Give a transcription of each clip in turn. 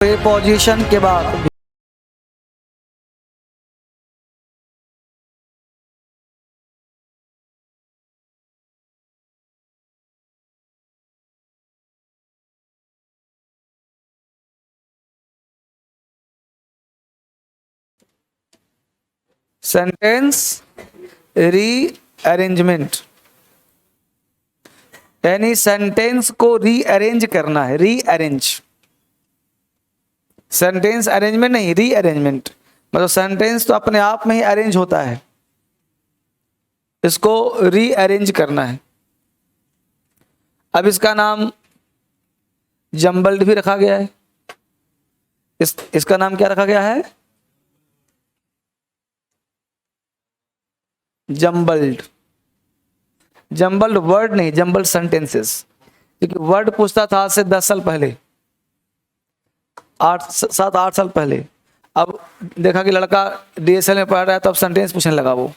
Preposition के बाद sentence rearrangement, यानी सेंटेंस को रीअरेंज करना है। रीअरेंज, सेंटेंस अरेंजमेंट नहीं, रीअरेंजमेंट। मतलब सेंटेंस तो अपने आप में ही अरेंज होता है, इसको रीअरेंज करना है। अब इसका नाम जम्बल्ड भी रखा गया है। इसका नाम क्या रखा गया है? जम्बल्ड। जम्बल्ड वर्ड नहीं, जम्बल्ड सेंटेंसेस। क्योंकि वर्ड पूछता था आज से 10 साल पहले, 7-8 साल पहले। अब देखा कि लड़का DSL में पढ़ रहा है तो अब सेंटेंस पूछने लगा, वो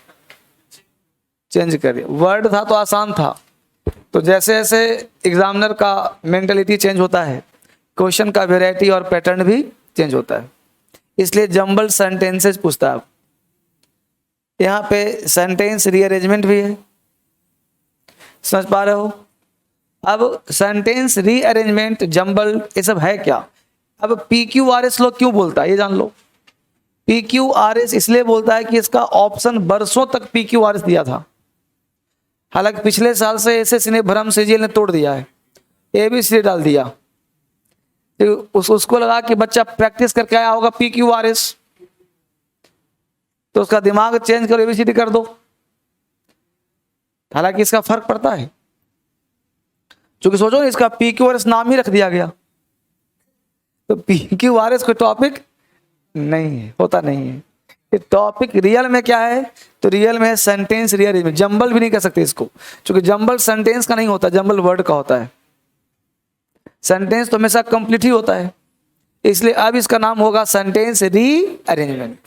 चेंज करिए। वर्ड था तो आसान था, तो जैसे जैसे एग्जामिनर का मेंटलिटी चेंज होता है, क्वेश्चन का वेराइटी और पैटर्न भी चेंज होता है, इसलिए जम्बल्ड सेंटेंसेस पूछता है। यहाँ पे सेंटेंस रीअरेंजमेंट भी है, समझ पा रहे हो? अब सेंटेंस रीअरेंजमेंट, जम्बल्ड, ये सब है क्या? अब PQRS लोग क्यों बोलता है ये जान लो। PQRS इसलिए बोलता है कि इसका ऑप्शन बरसों तक PQRS दिया था। हालांकि पिछले साल से एसएससी ने भ्रम CGL ने तोड़ दिया है, ABC डाल दिया। तो उसको लगा कि बच्चा प्रैक्टिस करके आया होगा PQRS, तो उसका दिमाग चेंज करो, ABCD कर दो। हालांकि इसका फर्क पड़ता है, क्योंकि सोचो ना, इसका PQRS नाम ही रख दिया गया, तो PQRS कोई टॉपिक नहीं है, होता नहीं है। ये टॉपिक रियल में क्या है? तो रियल में है सेंटेंस रीअरेंजमेंट। जंबल भी नहीं कह सकते इसको, क्योंकि जंबल सेंटेंस का नहीं होता, जंबल वर्ड का होता है। सेंटेंस तो हमेशा कंप्लीट ही होता है, इसलिए अब इसका नाम होगा सेंटेंस रीअरेंजमेंट।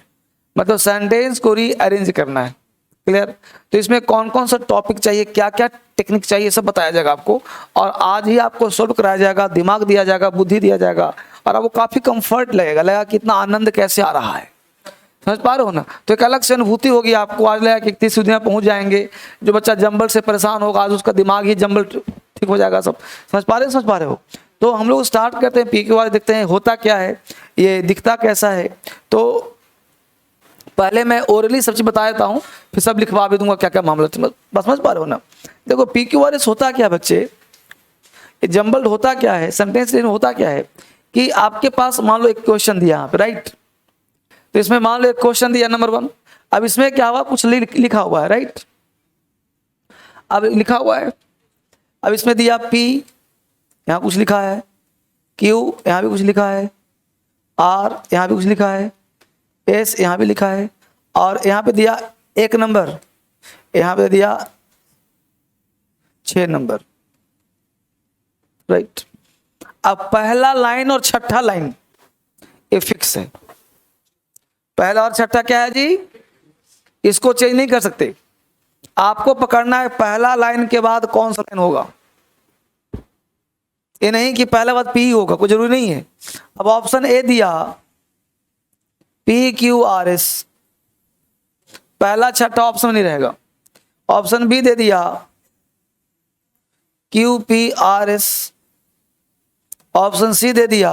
मतलब सेंटेंस को रीअरेंज करना है। क्लियर? तो इसमें कौन कौन सा टॉपिक चाहिए, क्या क्या टेक्निक चाहिए, सब बताया जाएगा आपको, और आज ही आपको सोल्व कराया जाएगा, दिमाग दिया जाएगा, बुद्धि दिया जाएगा, और आपको काफी कंफर्ट लगेगा कि इतना आनंद कैसे आ रहा है। समझ पा रहे हो ना? तो एक अलग से अनुभूति होगी आपको। आज लगा कि 31 दुनिया पहुंच जाएंगे, जो बच्चा जंबल से परेशान होगा आज उसका दिमाग ही जंबल ठीक हो जाएगा सब। समझ पा रहे हो? तो हम लोग स्टार्ट करते हैं PQRS, देखते हैं होता क्या है, ये दिखता कैसा है। तो पहले मैं ओरली सब चीज बता देता हूँ, फिर सब लिखवा भी दूंगा क्या क्या मामला। बस समझ पा रहे हो ना? देखो PQRS होता क्या बच्चे, ये जंबल्ड होता क्या है, सेंटेंस होता क्या है कि आपके पास मान लो एक क्वेश्चन दिया यहाँ पे, राइट? तो इसमें मान लो एक क्वेश्चन दिया नंबर 1। अब इसमें क्या हुआ, कुछ लिखा हुआ है, राइट? अब लिखा हुआ है, अब इसमें दिया P, यहाँ कुछ लिखा है, Q यहाँ भी कुछ लिखा है, R यहाँ भी कुछ लिखा है, S यहाँ भी लिखा है, और यहाँ पे दिया 1 नंबर, यहाँ पे दिया 6 नंबर, राइट? अब पहला लाइन और छठा लाइन ये फिक्स है। पहला और छठा क्या है जी? इसको चेंज नहीं कर सकते। आपको पकड़ना है पहला लाइन के बाद कौन सा लाइन होगा। ये नहीं कि पहला बाद P होगा, कोई जरूरी नहीं है। अब ऑप्शन A दिया PQRS, पहला छठा ऑप्शन नहीं रहेगा। ऑप्शन B दे दिया QPRS, ऑप्शन C दे दिया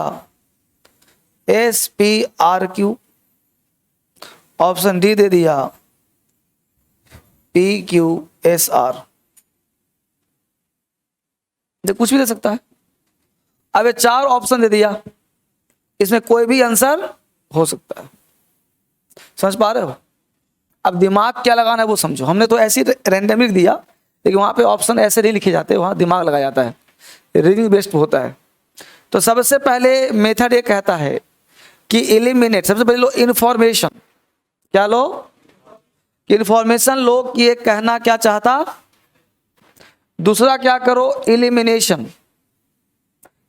SPRQ, ऑप्शन D दे दिया PQSR। कुछ भी दे सकता है। अब ये 4 ऑप्शन दे दिया, इसमें कोई भी आंसर हो सकता है। समझ पा रहे हो? अब दिमाग क्या लगाना है वो समझो। हमने तो ऐसे ही रैंडमली लिख दिया, लेकिन वहां पे ऑप्शन ऐसे नहीं लिखे जाते, वहां दिमाग लगाया जाता है, रीडिंग बेस्ड होता है। तो सबसे पहले मेथड ये कहता है कि एलिमिनेट, सबसे पहले लो इंफॉर्मेशन। क्या लो? इंफॉर्मेशन लो कि ये कहना क्या चाहता। दूसरा क्या करो? एलिमिनेशन,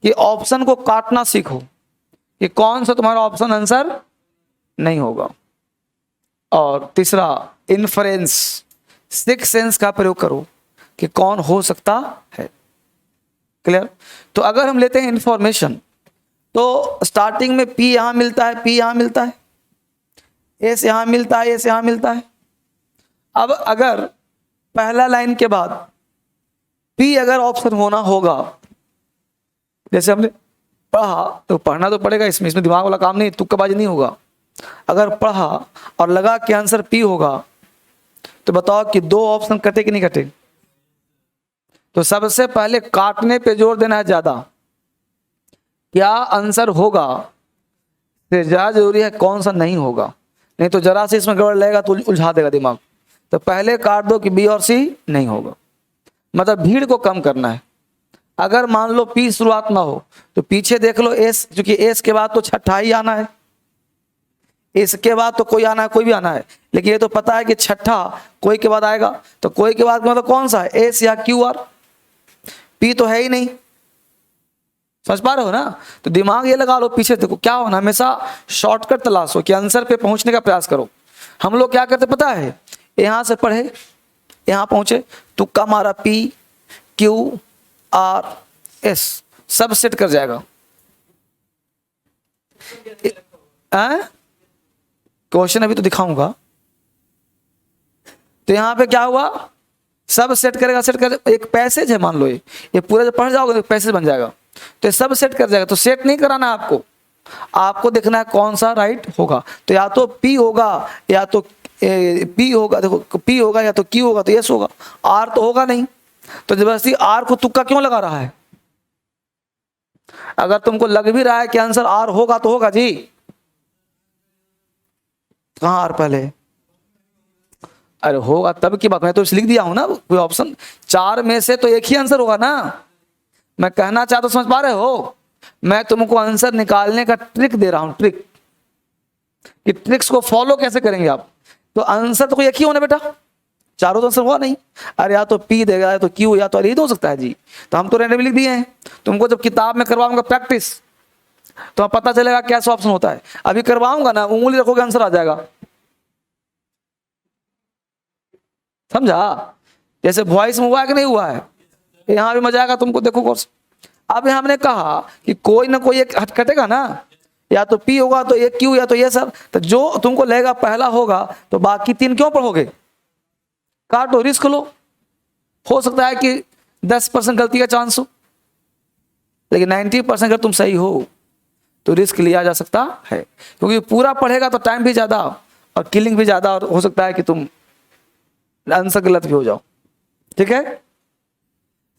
कि ऑप्शन को काटना सीखो कि कौन सा तुम्हारा ऑप्शन आंसर नहीं होगा। और तीसरा इन्फरेंस, सिक्स सेंस का प्रयोग करो कि कौन हो सकता है। क्लियर? तो अगर हम लेते हैं इंफॉर्मेशन, तो स्टार्टिंग में P यहां मिलता है, P यहां मिलता है, S यहां मिलता है, S यहां मिलता है। अब अगर पहला लाइन के बाद P अगर ऑप्शन होना होगा, जैसे हमने पढ़ा, तो पढ़ना तो पड़ेगा, इसमें दिमाग वाला काम नहीं, तुक्काबाजी नहीं होगा। अगर पढ़ा और लगा कि आंसर P होगा, तो बताओ कि दो ऑप्शन कटे कि नहीं कटे? तो सबसे पहले काटने पे जोर देना है ज्यादा, क्या आंसर होगा से ज्यादा जरूरी है कौन सा नहीं होगा, नहीं तो जरा से इसमें गड़बड़ लगेगा तो उलझा देगा दिमाग। तो पहले काट दो कि बी और सी नहीं होगा, मतलब भीड़ को कम करना है। अगर मान लो P शुरुआत ना हो तो पीछे देख लो S, क्योंकि S के बाद तो छठा ही आना है, इसके बाद तो कोई आना है, कोई भी आना है, लेकिन ये तो पता है कि छठा कोई के बाद आएगा, तो कोई के बाद मतलब कौन सा है, S या Q R? P तो है ही नहीं, समझ पा रहे हो ना? तो दिमाग ये लगा लो, पीछे देखो क्या होना, हमेशा शॉर्टकट तलाशो कि आंसर पे पहुंचने का प्रयास करो। हम लोग क्या करते पता है, यहां से पढ़े यहां पहुंचे, तुक्का मारा P Q R S, सब सेट कर जाएगा। क्वेश्चन अभी तो दिखाऊंगा। तो यहां पे क्या हुआ, सब सेट करेगा, सेट कर, एक पैसेज है मान लो, ये पूरा जब पढ़ जाओगे तो पैसेज बन जाएगा, तो ये सब सेट कर जाएगा। तो सेट नहीं कराना है आपको, आपको देखना है कौन सा राइट होगा। तो या तो P होगा या तो P होगा, देखो P होगा या तो Q होगा, तो यस होगा, R तो होगा नहीं। तो जबरदस्ती R को तुक्का क्यों लगा रहा है? अगर तुमको लग भी रहा है कि आंसर R होगा तो होगा जी। कहां R पहले? अरे होगा तब की बात, मैं तो लिख दिया हूं ना कोई ऑप्शन, चार में से तो एक ही आंसर होगा ना। मैं कहना चाहता हूं, समझ पा रहे हो? मैं तुमको आंसर निकालने का ट्रिक दे रहा हूं, ट्रिक, कि ट्रिक्स को फॉलो कैसे करेंगे आप। तो आंसर तो कोई एक ही होना बेटा, चारों तो आंसर हुआ नहीं। अरे या तो P देगा या तो Q, या तो यही तो हो सकता है जी। तो हम तो रैंडमली लिख दिए हैं, तुमको जब किताब में करवाऊंगा प्रैक्टिस तो पता चलेगा कैसा ऑप्शन होता है। अभी करवाऊंगा ना, उंगली रखोगे आंसर आ जाएगा, समझा? जैसे वॉइस में हुआ है कि नहीं हुआ है, यहां भी मजा आएगा तुमको, देखो कोर्स। अब यहां हमने कहा कि कोई ना कोई एक कटेगा ना, या तो P होगा तो ये Q या तो ये सब, तो जो तुमको लगेगा पहला होगा तो बाकी तीन क्यों पढ़ोगे, काटो, रिस्क लो। हो सकता है कि 10% गलती का चांस हो, लेकिन 90% अगर तुम सही हो तो रिस्क लिया जा सकता है, क्योंकि पूरा पढ़ेगा तो टाइम भी ज्यादा और किलिंग भी ज्यादा, और हो सकता है कि तुम आंसर गलत भी हो जाओ। ठीक है,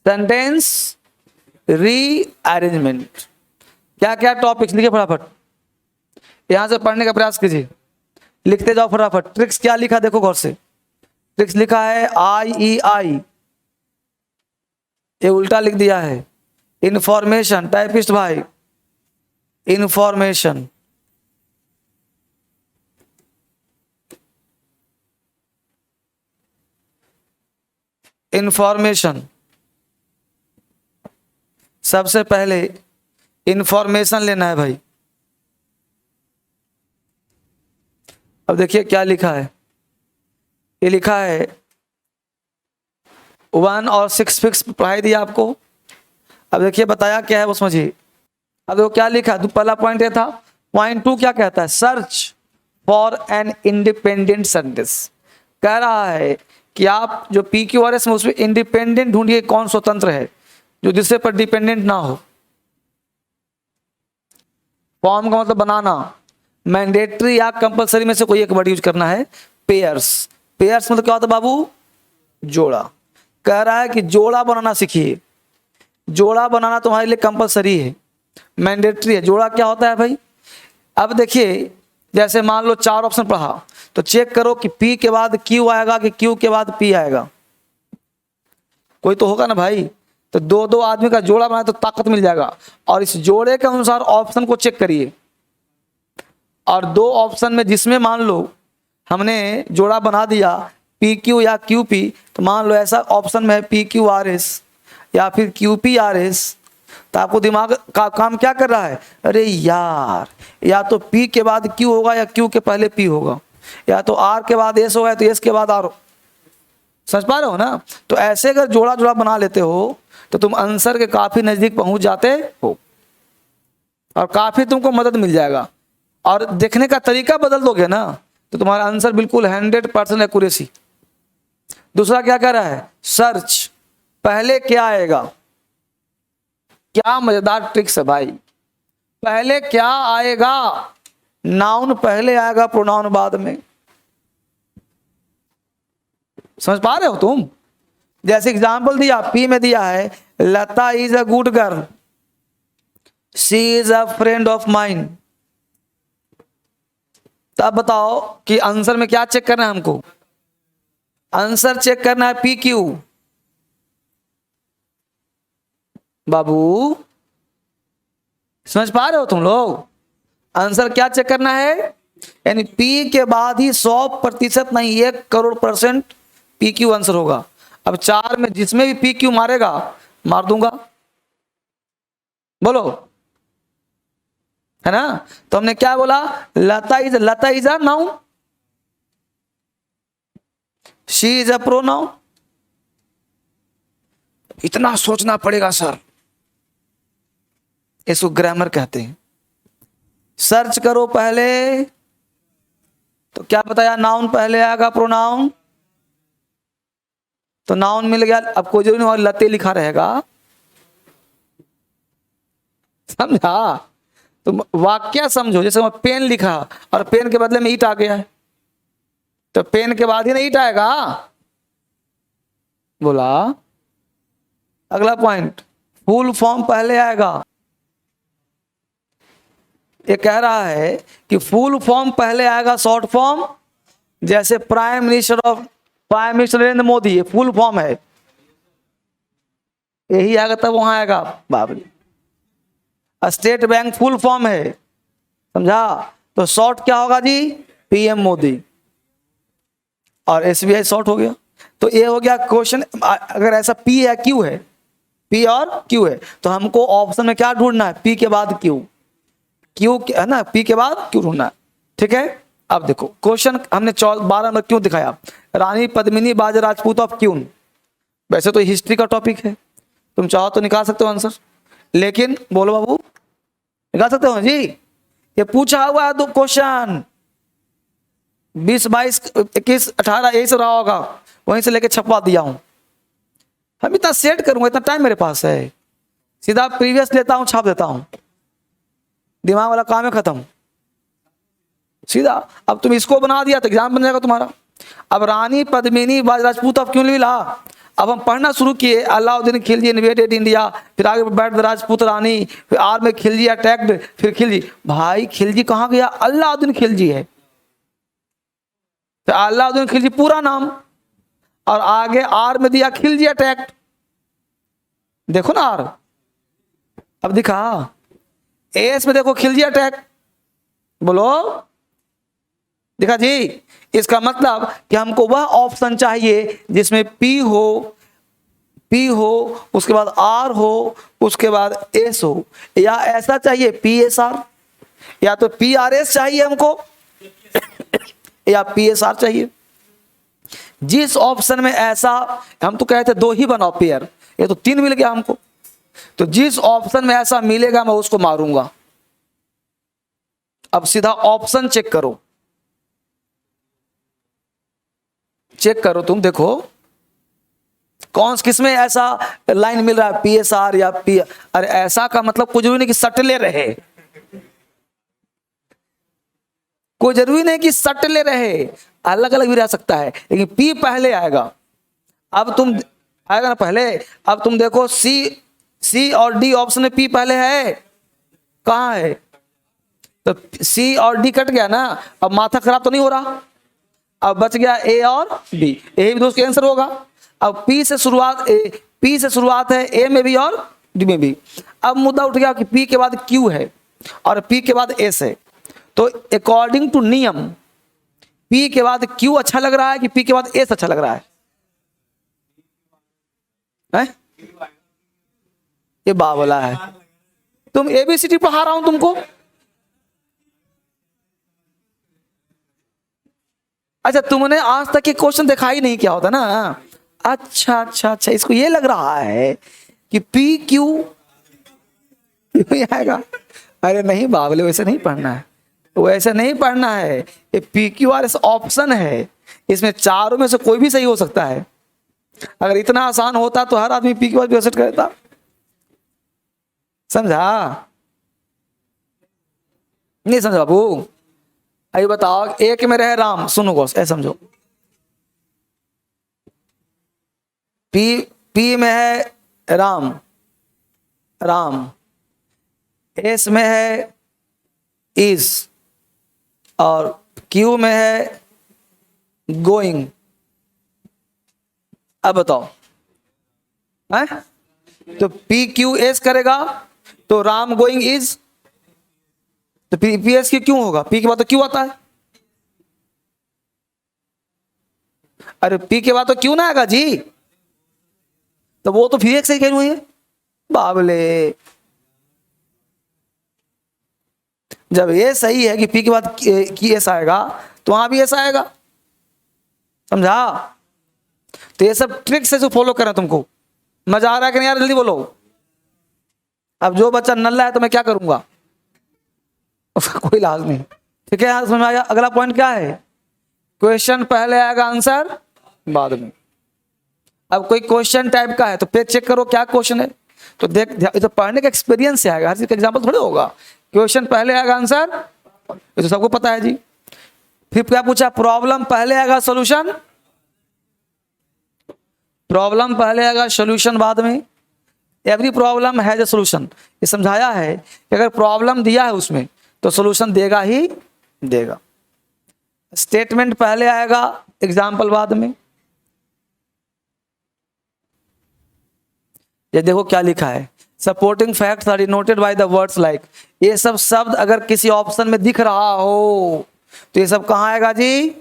सेंटेंस रीअरेंजमेंट, क्या क्या टॉपिक्स लिखे फटाफट, यहां से पढ़ने का प्रयास कीजिए, लिखते जाओ फटाफट। ट्रिक्स क्या लिखा देखो गौर से, ट्रिक्स लिखा है IEI, ये उल्टा लिख दिया है। इंफॉर्मेशन, टाइपिस्ट भाई, इंफॉर्मेशन, इंफॉर्मेशन, सबसे पहले इंफॉर्मेशन लेना है भाई। अब देखिए क्या लिखा है, ये लिखा है 1 और 6 फिक्स पढ़ाई दिया आपको। अब देखिए बताया क्या है वो समझिए। अब देखो क्या लिखा, तो पहला पॉइंट ये था। पॉइंट 2 क्या कहता है, search for an independent sentence. कह रहा है कि आप जो PQRS में उसमें इंडिपेंडेंट ढूंढिए, कौन स्वतंत्र है जो दूसरे पर डिपेंडेंट ना हो। फॉर्म का मतलब बनाना, मैंडेटरी या कंपलसरी में से कोई एक वर्ड यूज करना है। पेयर्स, पेयर्स मतलब क्या होता है बाबू, जोड़ा। कह रहा है कि जोड़ा बनाना सीखिए, जोड़ा बनाना तुम्हारे लिए कंपलसरी है, मैंडेटरी है। जोड़ा क्या होता है भाई, अब देखिए जैसे मान लो 4 ऑप्शन पढ़ा, तो चेक करो कि P के बाद Q आएगा कि Q के बाद P आएगा, कोई तो होगा ना भाई। तो 2-2 आदमी का जोड़ा बनाए तो ताकत मिल जाएगा, और इस जोड़े के अनुसार ऑप्शन को चेक करिए। और 2 ऑप्शन में जिसमें मान लो हमने जोड़ा बना दिया PQ या QP, तो मान लो ऐसा ऑप्शन में है PQRS या फिर QPRS, तो आपको दिमाग का काम क्या कर रहा है, अरे यार या तो P के बाद Q होगा या Q के पहले P होगा, या तो R के बाद S होगा तो S के बाद R। समझ पा रहे हो ना? तो ऐसे अगर जोड़ा जोड़ा बना लेते हो तो तुम आंसर के काफी नजदीक पहुंच जाते हो। और काफी तुमको मदद मिल जाएगा। और देखने का तरीका बदल दोगे ना तो तुम्हारा आंसर बिल्कुल 100% एक्यूरेसी। दूसरा क्या कह रहा है, सर्च पहले क्या आएगा। क्या मजेदार ट्रिक्स है भाई, पहले क्या आएगा, नाउन पहले आएगा, प्रोनाउन बाद में। समझ पा रहे हो तुम? जैसे एग्जाम्पल दिया, पी में दिया है Lata is a good girl, she is a friend of mine. तब बताओ कि आंसर में क्या चेक करना है हमको, आंसर चेक करना है पी क्यू। बाबू समझ पा रहे हो तुम लोग? आंसर क्या चेक करना है, यानी पी के बाद ही 100% नहीं 1,00,00,000% पी क्यू आंसर होगा। अब 4 में जिसमें भी पी क्यू मारेगा मार दूंगा, बोलो, है ना? तो हमने क्या बोला, Lata is a noun, she is a pronoun. इतना सोचना पड़ेगा सर, इसको ग्रामर कहते हैं। सर्च करो पहले, तो क्या बताया, नाउन पहले आएगा प्रोनाउन, तो नाउन मिल गया। अब कोई जरूरी नहीं लते लिखा रहेगा, समझा? तो वाक्य समझो, जैसे मैं पेन लिखा और पेन के बदले में ईट आ गया है, तो पेन के बाद ही ना ईट आएगा, बोला। अगला पॉइंट, फुल फॉर्म पहले आएगा। ये कह रहा है कि फुल फॉर्म पहले आएगा, शॉर्ट फॉर्म, जैसे प्राइम मिनिस्टर नरेंद्र मोदी, ये फुल फॉर्म है, यही आएगा तब वहां आएगा Babri. State bank full form है, समझा? तो शॉर्ट क्या होगा जी, पीएम मोदी, और एसबीआई शॉर्ट हो गया। तो ये हो गया क्वेश्चन। अगर ऐसा पी है क्यू है, पी और क्यू है, तो हमको ऑप्शन में क्या ढूंढना है, पी के बाद क्यू, क्यू है ना, पी के बाद क्यू ढूंढना है, ठीक है? अब देखो क्वेश्चन हमने 12 नंबर क्यों दिखाया, रानी पद्मिनी बाज राजपूत ऑफ क्यों। वैसे तो हिस्ट्री का टॉपिक है, तुम चाहो तो निकाल सकते हो आंसर, लेकिन बोलो बाबू, निकाल सकते हो जी? ये पूछा हुआ है दो क्वेश्चन, 20, 22, 21, 18 यही से रहा होगा, वहीं से लेके छपवा दिया हूं। हम इतना सेट करूंगा, इतना टाइम मेरे पास है, सीधा प्रीवियस लेता हूं, छाप देता हूं, दिमाग वाला काम है खत्म, सीधा। अब तुम इसको बना दिया तो एग्जाम बन जाएगा तुम्हारा। अब रानी पद्मिनी बाज राजपूत अब क्यों मिला, अब हम पढ़ना शुरू किए, अलाउद्दीन खिलजी इन्वेडेड इंडिया, फिर आगे बैठ राजपूत रानी, फिर आर में खिलजी अटैक्ड, फिर खिलजी। भाई खिलजी कहाँ गया, अलाउद्दीन खिलजी है, तो अलाउद्दीन खिलजी पूरा नाम, और आगे आर में दिया खिलजी अटैक्ड, देखो ना आर, अब दिखा एस में देखो खिलजी अटैक, बोलो, दिखा जी? इसका मतलब कि हमको वह ऑप्शन चाहिए जिसमें पी हो, उसके बाद आर हो, उसके बाद एस हो, या ऐसा चाहिए पी एस आर, या तो पी आर एस चाहिए हमको या पी एस आर चाहिए। जिस ऑप्शन में ऐसा, हम तो कहते 2 ही बनाओ पेयर, ये तो 3 मिल गया हमको, तो जिस ऑप्शन में ऐसा मिलेगा मैं उसको मारूंगा। अब सीधा ऑप्शन चेक करो, तुम देखो कौन किस में ऐसा लाइन मिल रहा है, पी एस आर या पी। अरे ऐसा का मतलब कुछ जरूरी नहीं कि सटले रहे, कोई जरूरी नहीं कि सटले रहे, अलग अलग भी रह सकता है, लेकिन पी पहले आएगा। अब तुम आएगा ना पहले, अब तुम देखो सी और डी ऑप्शन में पी पहले है, कहां है, तो सी और डी कट गया ना, अब माथा खराब तो नहीं हो रहा, अब बच गया ए और बी, यही दोस्त का आंसर होगा। अब पी से शुरुआत है, ए में भी और डी में भी। अब मुद्दा उठ गया कि पी के बाद क्यू है और पी के बाद एस है, तो अकॉर्डिंग टू नियम पी के बाद क्यू अच्छा लग रहा है कि पी के बाद एस अच्छा लग रहा है? ये बावला है, तुम एबीसीडी पढ़ा रहा हूं तुमको। अच्छा तुमने आज तक ये क्वेश्चन देखा ही नहीं क्या होता ना, अच्छा, इसको ये लग रहा है कि पी क्यू आएगा। अरे नहीं बाबले, वैसे नहीं पढ़ना है, वैसे नहीं पढ़ना है। ये PQRS ऑप्शन है, इसमें चारों में से कोई भी सही हो सकता है। अगर इतना आसान होता तो हर आदमी PQRS भी एक्सेप्ट करता। समझा? नहीं समझा बाबू? अभी बताओ, एक में रहे राम, सुनो गौस, ऐसे समझो। पी में है राम, राम। एस में है इज, और क्यू में है गोइंग। अब बताओ, है? तो PQS करेगा तो राम गोइंग इज, तो PS की क्यों होगा? P के बाद तो क्यों आता है। अरे P के बाद तो क्यों ना आएगा जी, तो वो तो फिर एक सही कह है बाबले। जब ये सही है कि P के बाद की एस आएगा, तो वहां भी ऐसा आएगा। समझा? तो ये सब ट्रिक्स है जो फॉलो करना तुमको। मजा आ रहा है कि नहीं यार? जल्दी बोलो। अब जो बच्चा नल्ला है तो मैं क्या करूंगा, उसका कोई इलाज नहीं। ठीक है, समझ में आया? अगला पॉइंट क्या है? क्वेश्चन पहले आएगा, आंसर बाद में। अब कोई क्वेश्चन टाइप का है तो पेज चेक करो क्या क्वेश्चन है, तो देख, तो पढ़ने का एक्सपीरियंस से आएगा, हर चीज का एग्जाम्पल थोड़े होगा। क्वेश्चन पहले आएगा, आंसर, ये तो सबको पता है जी। फिर क्या पूछा? प्रॉब्लम पहले आएगा, सॉल्यूशन, प्रॉब्लम पहले आएगा, सॉल्यूशन बाद में। Every problem has a solution, ये समझाया है कि अगर प्रॉब्लम दिया है उसमें तो सॉल्यूशन देगा ही देगा। स्टेटमेंट पहले आएगा, एग्जाम्पल बाद में। ये देखो क्या लिखा है, supporting facts are denoted by the words like. ये सब शब्द अगर किसी ऑप्शन में दिख रहा हो तो ये सब कहाँ आएगा जी?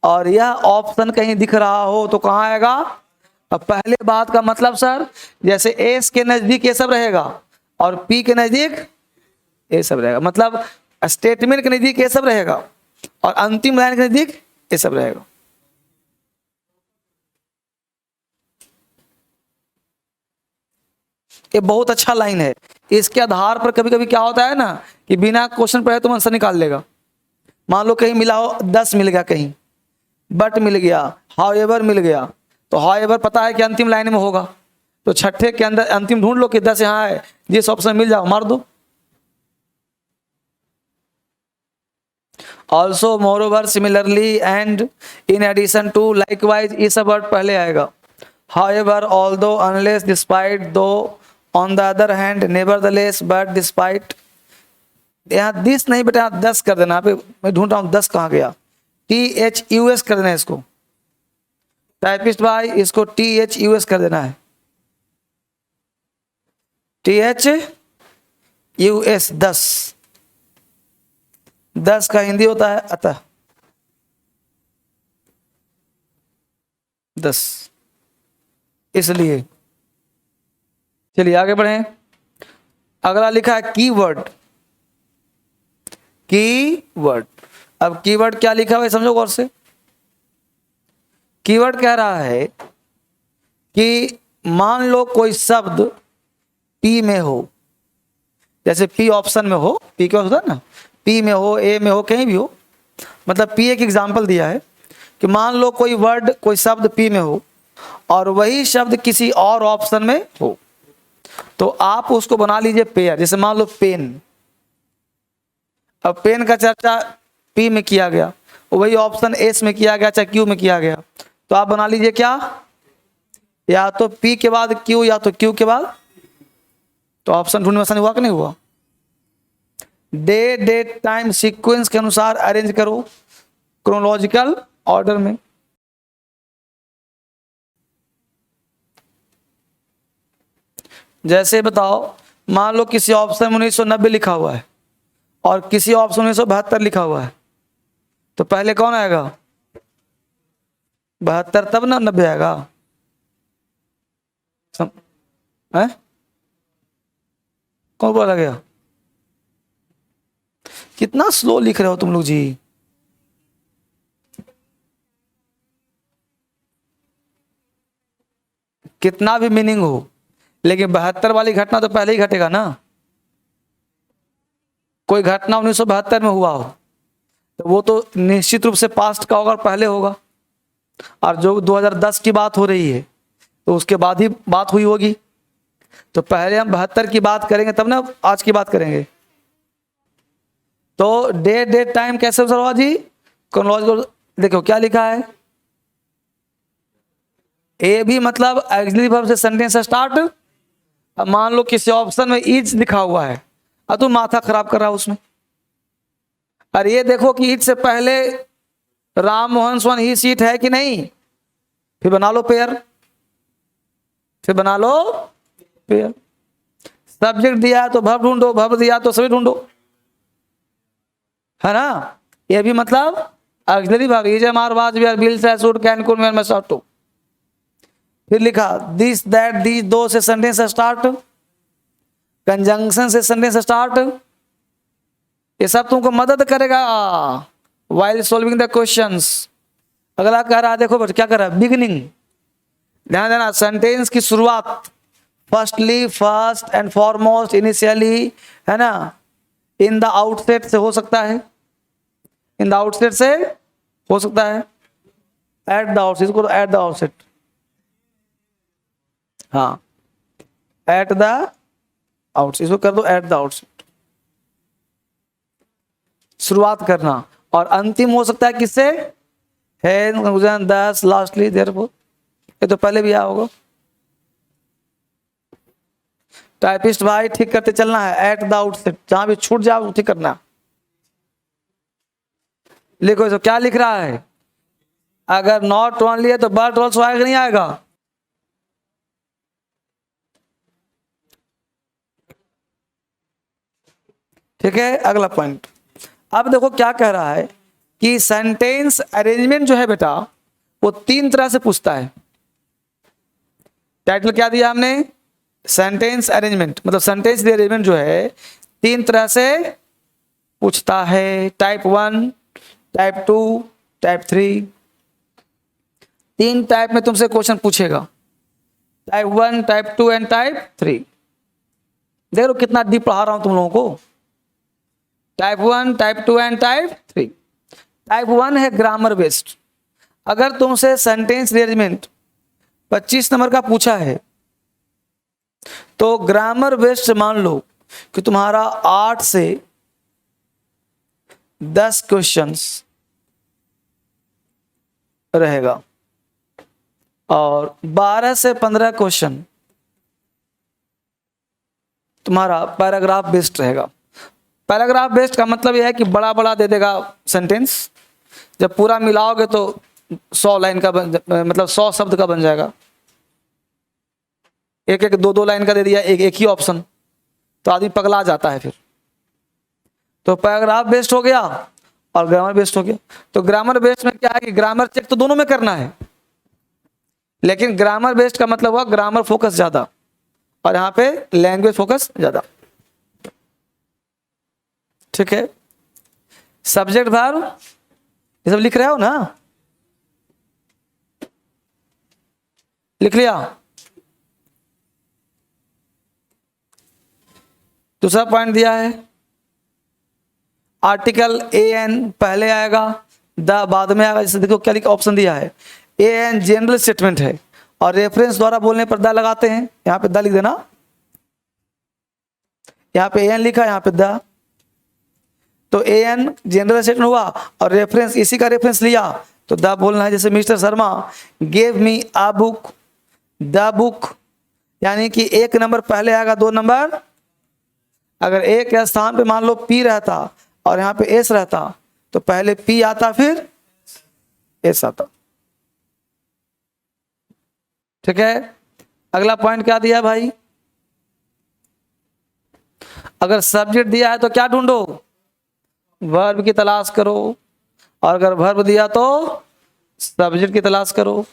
और यह ऑप्शन कहीं दिख रहा हो तो कहाँ आएगा? अब पहले बात का मतलब सर, जैसे एस के नजदीक ये सब रहेगा और पी के नजदीक ये सब रहेगा, मतलब स्टेटमेंट के नजदीक ये सब रहेगा और अंतिम लाइन के नजदीक ये सब रहेगा। ये बहुत अच्छा लाइन है। इसके आधार पर कभी कभी क्या होता है ना कि बिना क्वेश्चन पढ़े तुम आंसर निकाल लेगा। मान लो कहीं मिला हो 10 मिल गया, कहीं बट मिल गया, हाउएवर मिल गया, तो हाउएवर पता है कि अंतिम लाइन में होगा, तो छठे के अंदर अंतिम ढूंढ लो कि 10 यहाँ है, जिस ऑप्शन मिल जाओ मार दो। Also, moreover, similarly, and, in addition to, likewise, ये सब वर्ड पहले आएगा। However, although, unless, despite, though, on the other hand, nevertheless, but, despite. यहाँ दिस नहीं बेटा, 10 कर देना। पे मैं ढूंढ रहा हूँ 10 कहाँ गया। THUS कर देना है इसको, टाइपिस्ट भाई इसको THUS कर देना है, THUS 10। 10 का हिंदी होता है अतः, 10, इसलिए। चलिए आगे बढ़े। अगला लिखा है कीवर्ड, कीवर्ड। अब कीवर्ड क्या लिखा हुआ है समझो गौर से। कीवर्ड कह रहा है कि मान लो कोई शब्द P में हो, जैसे P ऑप्शन में हो, P क्या होता है ना, P में हो, A में हो, कहीं भी हो, मतलब P एक एग्जाम्पल दिया है कि मान लो कोई वर्ड, कोई शब्द P में हो और वही शब्द किसी और ऑप्शन में हो, तो आप उसको बना लीजिए पेयर। जैसे मान लो पेन, अब पेन का चर्चा P में किया गया, वही ऑप्शन S में किया गया, चाहे Q में किया गया, तो आप बना लीजिए क्या, या तो P के बाद Q या तो Q के बाद, तो ऑप्शन ढूंढने में आसानी हुआ कि नहीं हुआ। डे, डेट, टाइम, सीक्वेंस के अनुसार अरेंज करो क्रोनोलॉजिकल ऑर्डर में। जैसे बताओ, मान लो किसी ऑप्शन में 1990 लिखा हुआ है और किसी ऑप्शन 1972 लिखा हुआ है, तो पहले कौन आएगा? 72 तब ना 90 आएगा। है? कौन बोला गया? कितना स्लो लिख रहे हो तुम लोग जी। कितना भी मीनिंग हो, लेकिन 72 वाली घटना तो पहले ही घटेगा ना। कोई घटना 1972 में हुआ हो तो वो तो निश्चित रूप से पास्ट का होगा और पहले होगा, और जो 2010 की बात हो रही है तो उसके बाद ही बात हुई होगी। तो पहले हम 72 की बात करेंगे तब ना आज की बात करेंगे। तो डेट टाइम कैसे होगा जी, क्रोनोलॉजिकल। देखो क्या लिखा है, ए भी मतलब ऑक्सिलरी वर्ब से सेंटेंस स्टार्ट। अब मान लो किसी ऑप्शन में इज लिखा हुआ है, अब तुम माथा खराब कर रहा है उसमें। और ये देखो कि इज से पहले राम मोहन सोन ही सीट है कि नहीं, फिर बना लो पेयर, फिर बना लो पेयर। सब्जेक्ट दिया है तो वर्ब ढूंढो, वर्ब दिया तो सभी ढूंढो, है ना। ये भी मतलब auxiliary verb, is am are was were will shall should can could were must to. फिर लिखा दिस दैट दीज दो से सेंटेंस स्टार्ट, कंजंक्शन से सेंटेंस स्टार्ट। ये सब तुमको मदद करेगा while solving the questions। अगला कह रहा है, देखो क्या कर रहा है, बिगिनिंग। ध्यान देना, सेंटेंस की शुरुआत firstly, first and foremost, initially, है ना, इन द आउटसेट से हो सकता है, इन द आउटसेट से हो सकता है, एट द आउटसेट, इसको एट द आउटसेट, हाँ एट द आउटसेट, इसको कर दो एट द आउटसेट, शुरुआत करना। और अंतिम हो सकता है किससे, है कंक्लूजन, दस, लास्टली, देयरफॉर। ये तो पहले भी आया होगा। टाइपिस्ट भाई ठीक करते चलना है, एट द आउटसेट, जहां भी छूट जाओ ठीक करना। लिखो इसको, क्या लिख रहा है, अगर नॉट ओनली है तो बट ऑल्सो आएगा नहीं आएगा। ठीक है, अगला पॉइंट। अब देखो क्या कह रहा है कि सेंटेंस अरेंजमेंट जो है बेटा वो 3 तरह से पूछता है। टाइटल क्या दिया हमने, सेंटेंस अरेंजमेंट, मतलब सेंटेंस अरेंजमेंट जो है 3 तरह से पूछता है, टाइप 1, टाइप 2, टाइप 3। 3 टाइप में तुमसे क्वेश्चन पूछेगा, टाइप 1, टाइप 2 एंड टाइप 3। देख लो कितना डीप पढ़ा रहा हूं तुम लोगों को। Type 1, type 2 and type 3। Type 1 है ग्रामर बेस्ड। अगर तुमसे सेंटेंस अरेंजमेंट 25 नंबर का पूछा है तो ग्रामर बेस्ड मान लो कि तुम्हारा 8 से 10 क्वेश्चंस रहेगा और 12 से 15 क्वेश्चन तुम्हारा पैराग्राफ बेस्ड रहेगा। पैराग्राफ बेस्ड का मतलब यह है कि बड़ा बड़ा दे देगा सेंटेंस, जब पूरा मिलाओगे तो 100 लाइन का मतलब 100 शब्द का बन जाएगा। एक एक 2-2 लाइन का दे दिया एक ही ऑप्शन, तो आदमी पगला जाता है फिर। तो पैराग्राफ बेस्ड हो गया और ग्रामर बेस्ड हो गया। तो ग्रामर बेस्ड में क्या है कि ग्रामर चेक तो दोनों में करना है, लेकिन ग्रामर बेस्ड का मतलब हुआ ग्रामर फोकस ज्यादा और यहाँ पे लैंग्वेज फोकस ज्यादा। ठीक है, सब्जेक्ट वर्ब ये सब लिख रहे हो ना, लिख लिया। दूसरा पॉइंट दिया है, आर्टिकल ए एन पहले आएगा, द बाद में आएगा। जैसे देखो क्या लिखा, ऑप्शन दिया है, ए एन जनरल स्टेटमेंट है और रेफरेंस द्वारा बोलने पर द लगाते हैं। यहां पे द लिख देना, यहां पे ए एन लिखा, यहां पे द। तो ए एन जनरल स्टेटमेंट हुआ और रेफरेंस इसी का रेफरेंस लिया तो द बोलना है। जैसे mister Sharma gave me a book, the book, यानी कि 1 नंबर पहले आएगा, 2 नंबर, अगर ए के स्थान पे मान लो पी रहता और यहाँ पे एस रहता तो पहले पी आता फिर एस आता। ठीक है, अगला पॉइंट क्या दिया भाई, अगर सब्जेक्ट दिया है तो क्या ढूंढो, वर्ब की तलाश करो, और अगर वर्ब दिया तो सब्जेक्ट की तलाश करो।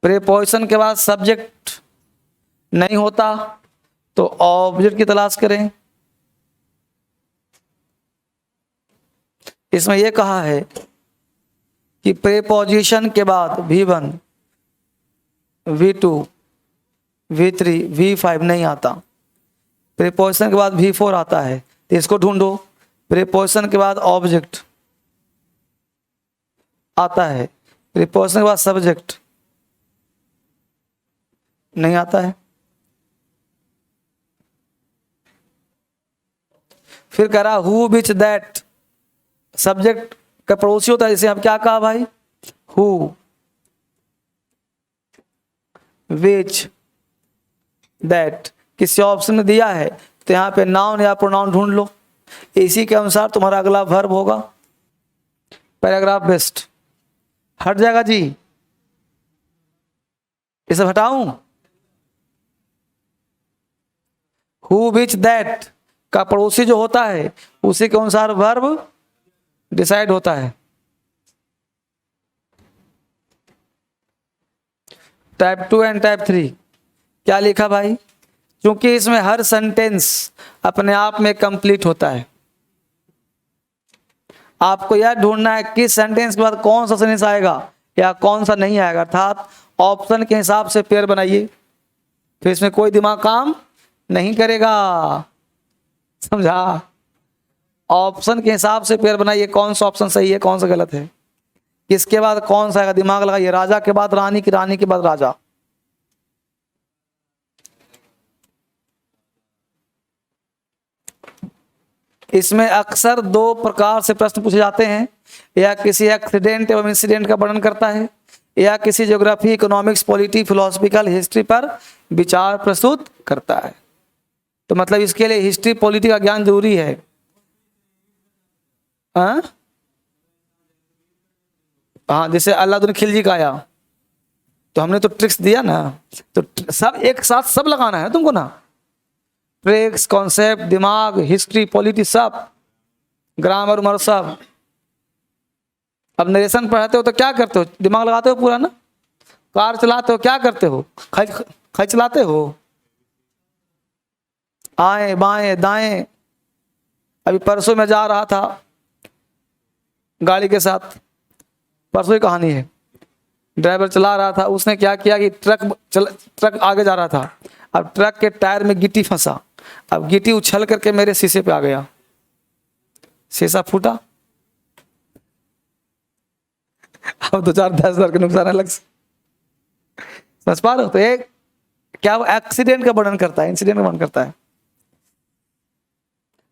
प्रीपोजिशन के बाद सब्जेक्ट नहीं होता तो ऑब्जेक्ट की तलाश करें। इसमें यह कहा है कि प्रीपोजिशन के बाद V1, V2, V3, V5 नहीं आता, प्रीपोजिशन के बाद V4 आता है, तो इसको ढूंढो। प्रीपोजिशन के बाद ऑब्जेक्ट आता है, प्रीपोजिशन के बाद सब्जेक्ट नहीं आता है। फिर कह रहा हु विच दैट, सब्जेक्ट का पड़ोसी होता है, जैसे अब क्या कहा भाई, हु विच दैट, किसी ऑप्शन में दिया है तो यहाँ पे नाउन या प्रोनाउन ढूंढ लो, इसी के अनुसार तुम्हारा अगला वर्ब होगा। पैराग्राफ बेस्ट हट जाएगा जी, इसे हटाऊं। हु विच दैट का पड़ोसी जो होता है उसी के अनुसार वर्ब डिसाइड होता है। टाइप 2 एंड टाइप 3 क्या लिखा भाई, क्योंकि इसमें हर सेंटेंस अपने आप में कंप्लीट होता है, आपको यह ढूंढना है किस सेंटेंस के बाद कौन सा सेंटेंस आएगा या कौन सा नहीं आएगा, अर्थात ऑप्शन के हिसाब से पेयर बनाइए, तो इसमें कोई दिमाग काम नहीं करेगा, समझा। ऑप्शन के हिसाब से पेयर बनाइए, कौन सा ऑप्शन सही है कौन सा गलत है, किसके बाद कौन सा आएगा, दिमाग लगाइए। राजा के बाद रानी की, रानी के बाद राजा। इसमें अक्सर दो प्रकार से प्रश्न पूछे जाते हैं, या किसी एक्सीडेंट एवं इंसिडेंट का वर्णन करता है, या किसी geography, economics, polity, philosophical, history पर विचार प्रस्तुत करता है। तो मतलब इसके लिए हिस्ट्री, पॉलिटी का ज्ञान जरूरी है। हाँ, जैसे अल्लादुन खिलजी का आया तो हमने तो ट्रिक्स दिया ना, तो सब एक साथ सब लगाना है तुमको ना, ट्रिक्स, कॉन्सेप्ट, दिमाग, हिस्ट्री, पॉलिटी, सब, ग्रामर उमर सब। अब नरेशन पढ़ाते हो तो क्या करते हो, दिमाग लगाते हो पूरा ना। कार चलाते हो क्या करते हो, खच चलाते हो, आए बाएं दाएं। अभी परसों मैं जा रहा था गाड़ी के साथ, परसों ही कहानी है, ड्राइवर चला रहा था, उसने क्या किया कि ट्रक आगे जा रहा था, अब ट्रक के टायर में गिट्टी फंसा, अब गिट्टी उछल करके मेरे शीशे पे आ गया, शीशा फूटा, अब 2-4-10 हज़ार का नुकसान अलग से, समझ पा रहे हो। तो एक क्या एक्सीडेंट का वर्णन करता है, इंसिडेंट का वर्णन करता है,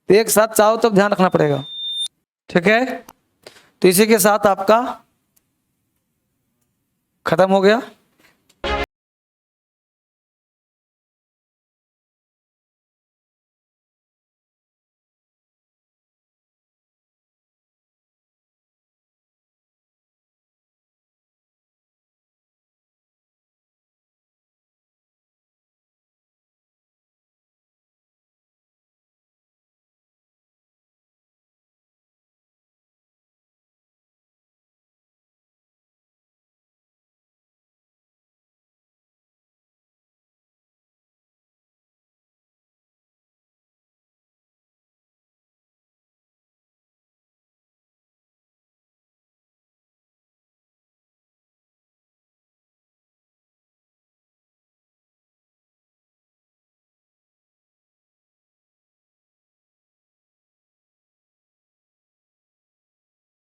तो एक साथ चाहो तो ध्यान रखना पड़ेगा, ठीक है। तो इसी के साथ आपका खत्म हो गया।